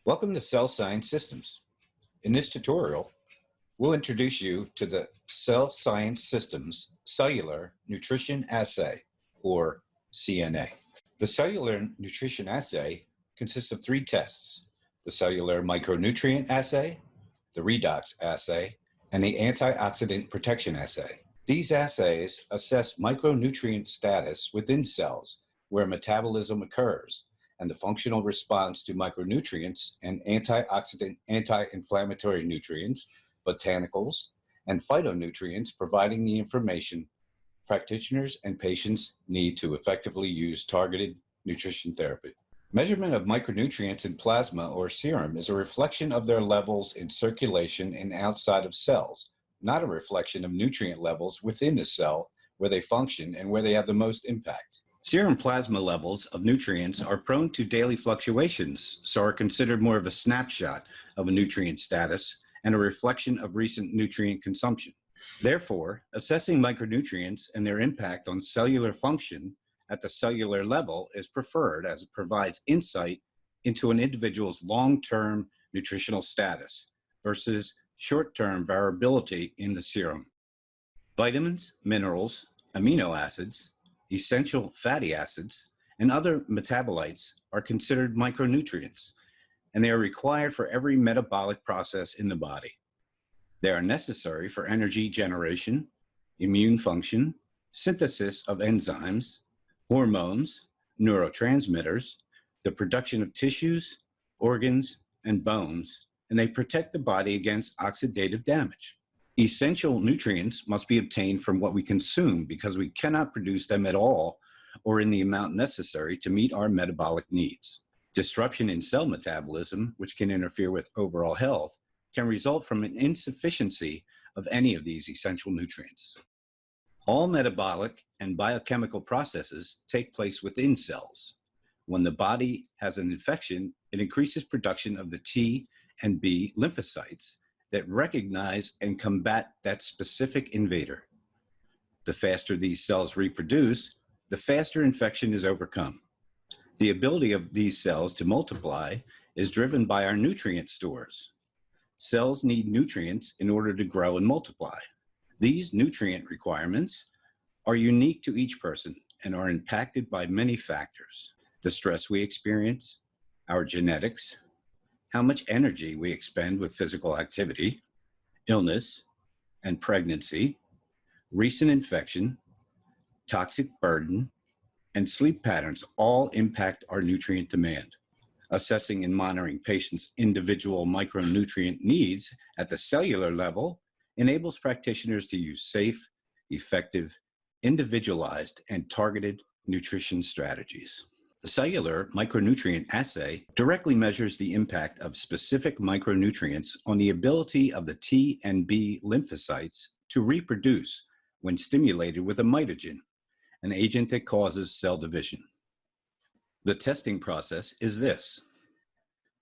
Welcome to Cell Science Systems. In this tutorial, we'll introduce you to the Cell Science Systems Cellular Nutrition Assay, or CNA. The Cellular Nutrition Assay consists of three tests: the Cellular Micronutrient Assay, the Redox Assay, and the Antioxidant Protection Assay. These assays assess micronutrient status within cells where metabolism occurs, and the functional response to micronutrients and antioxidant, anti-inflammatory nutrients, botanicals, and phytonutrients, providing the information practitioners and patients need to effectively use targeted nutrition therapy. Measurement of micronutrients in plasma or serum is a reflection of their levels in circulation and outside of cells, not a reflection of nutrient levels within the cell where they function and where they have the most impact. Serum plasma levels of nutrients are prone to daily fluctuations, so are considered more of a snapshot of a nutrient status and a reflection of recent nutrient consumption. Therefore, assessing micronutrients and their impact on cellular function at the cellular level is preferred, as it provides insight into an individual's long-term nutritional status versus short-term variability in the serum. Vitamins, minerals, amino acids, essential fatty acids, and other metabolites are considered micronutrients, and they are required for every metabolic process in the body. They are necessary for energy generation, immune function, synthesis of enzymes, hormones, neurotransmitters, the production of tissues, organs, and bones, and they protect the body against oxidative damage. Essential nutrients must be obtained from what we consume because we cannot produce them at all or in the amount necessary to meet our metabolic needs. Disruption in cell metabolism, which can interfere with overall health, can result from an insufficiency of any of these essential nutrients. All metabolic and biochemical processes take place within cells. When the body has an infection, it increases production of the T and B lymphocytes that recognize and combat that specific invader. The faster these cells reproduce, the faster infection is overcome. The ability of these cells to multiply is driven by our nutrient stores. Cells need nutrients in order to grow and multiply. These nutrient requirements are unique to each person and are impacted by many factors: the stress we experience, our genetics, how much energy we expend with physical activity, illness and pregnancy, recent infection, toxic burden, and sleep patterns all impact our nutrient demand. Assessing and monitoring patients' individual micronutrient needs at the cellular level enables practitioners to use safe, effective, individualized, and targeted nutrition strategies. The Cellular Micronutrient Assay directly measures the impact of specific micronutrients on the ability of the T and B lymphocytes to reproduce when stimulated with a mitogen, an agent that causes cell division. The testing process is this: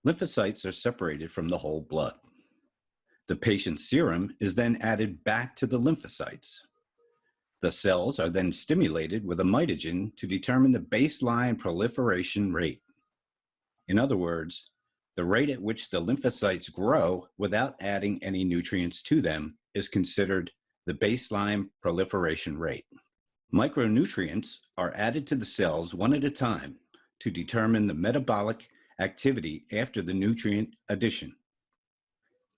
lymphocytes are separated from the whole blood. The patient's serum is then added back to the lymphocytes. The cells are then stimulated with a mitogen to determine the baseline proliferation rate. In other words, the rate at which the lymphocytes grow without adding any nutrients to them is considered the baseline proliferation rate. Micronutrients are added to the cells one at a time to determine the metabolic activity after the nutrient addition.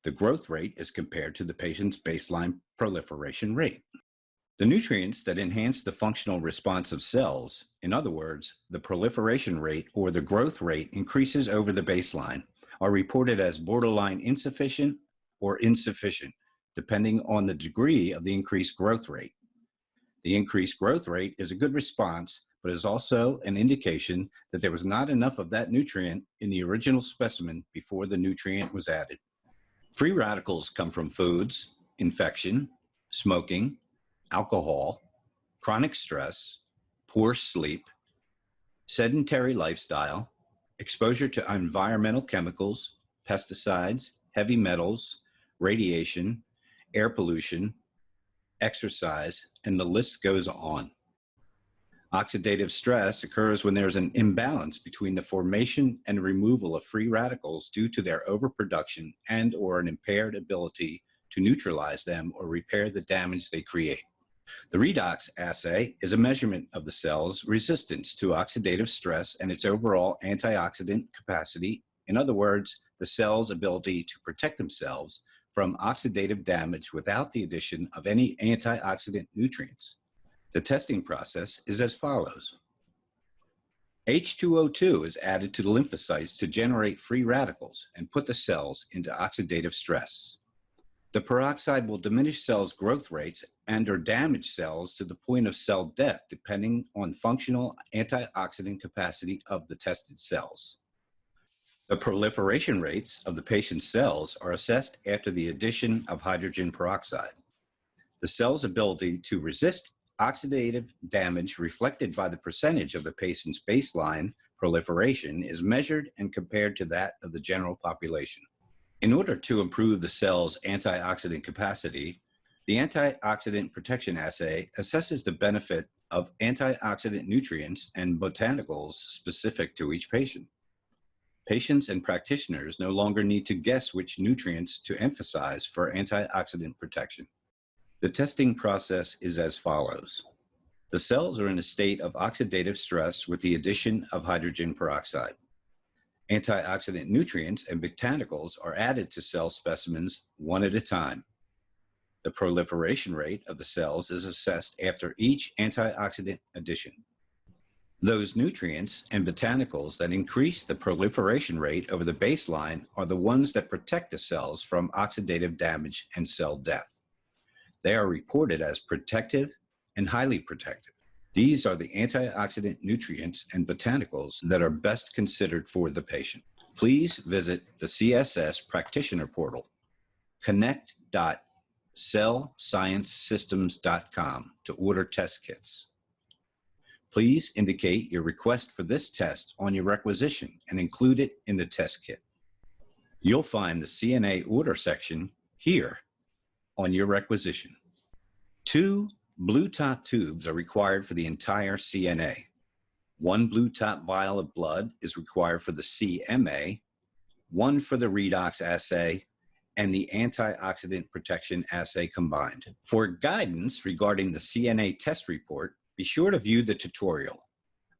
The growth rate is compared to the patient's baseline proliferation rate. The nutrients that enhance the functional response of cells, in other words, the proliferation rate or the growth rate increases over the baseline, are reported as borderline insufficient or insufficient, depending on the degree of the increased growth rate. The increased growth rate is a good response, but is also an indication that there was not enough of that nutrient in the original specimen before the nutrient was added. Free radicals come from foods, infection, smoking, alcohol, chronic stress, poor sleep, sedentary lifestyle, exposure to environmental chemicals, pesticides, heavy metals, radiation, air pollution, exercise, and the list goes on. Oxidative stress occurs when there's an imbalance between the formation and removal of free radicals due to their overproduction and/or an impaired ability to neutralize them or repair the damage they create. The redox assay is a measurement of the cell's resistance to oxidative stress and its overall antioxidant capacity. In other words, the cell's ability to protect themselves from oxidative damage without the addition of any antioxidant nutrients. The testing process is as follows. H2O2 is added to the lymphocytes to generate free radicals and put the cells into oxidative stress. The peroxide will diminish cells' growth rates and/or damage cells to the point of cell death, depending on functional antioxidant capacity of the tested cells. The proliferation rates of the patient's cells are assessed after the addition of hydrogen peroxide. The cell's ability to resist oxidative damage reflected by the percentage of the patient's baseline proliferation is measured and compared to that of the general population. In order to improve the cell's antioxidant capacity, the antioxidant protection assay assesses the benefit of antioxidant nutrients and botanicals specific to each patient. Patients and practitioners no longer need to guess which nutrients to emphasize for antioxidant protection. The testing process is as follows. The cells are in a state of oxidative stress with the addition of hydrogen peroxide. Antioxidant nutrients and botanicals are added to cell specimens one at a time. The proliferation rate of the cells is assessed after each antioxidant addition. Those nutrients and botanicals that increase the proliferation rate over the baseline are the ones that protect the cells from oxidative damage and cell death. They are reported as protective and highly protective. These are the antioxidant nutrients and botanicals that are best considered for the patient. Please visit the CSS practitioner portal, connect.cellsciencesystems.com to order test kits. Please indicate your request for this test on your requisition and include it in the test kit. You'll find the CNA order section here on your requisition. 2 blue top tubes are required for the entire CNA. 1 blue top vial of blood is required for the CMA, 1 for the redox assay, and the antioxidant protection assay combined. For guidance regarding the CNA test report, be sure to view the tutorial,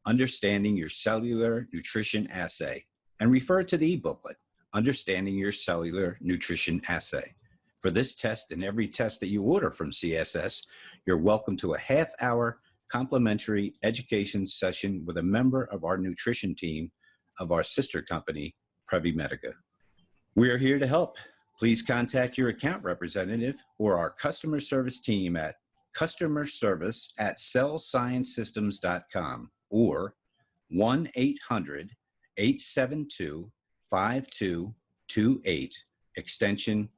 Understanding Your Cellular Nutrition Assay, and refer to the e-booklet, Understanding Your Cellular Nutrition Assay. For this test and every test that you order from CSS, you're welcome to a half-hour complimentary education session with a member of our nutrition team of our sister company, Previmedica. We are here to help. Please contact your account representative or our customer service team at customerservice@cellsciencesystems.com or 1-800-872-5228, extension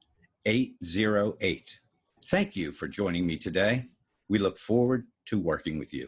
808. Thank you for joining me today. We look forward to working with you.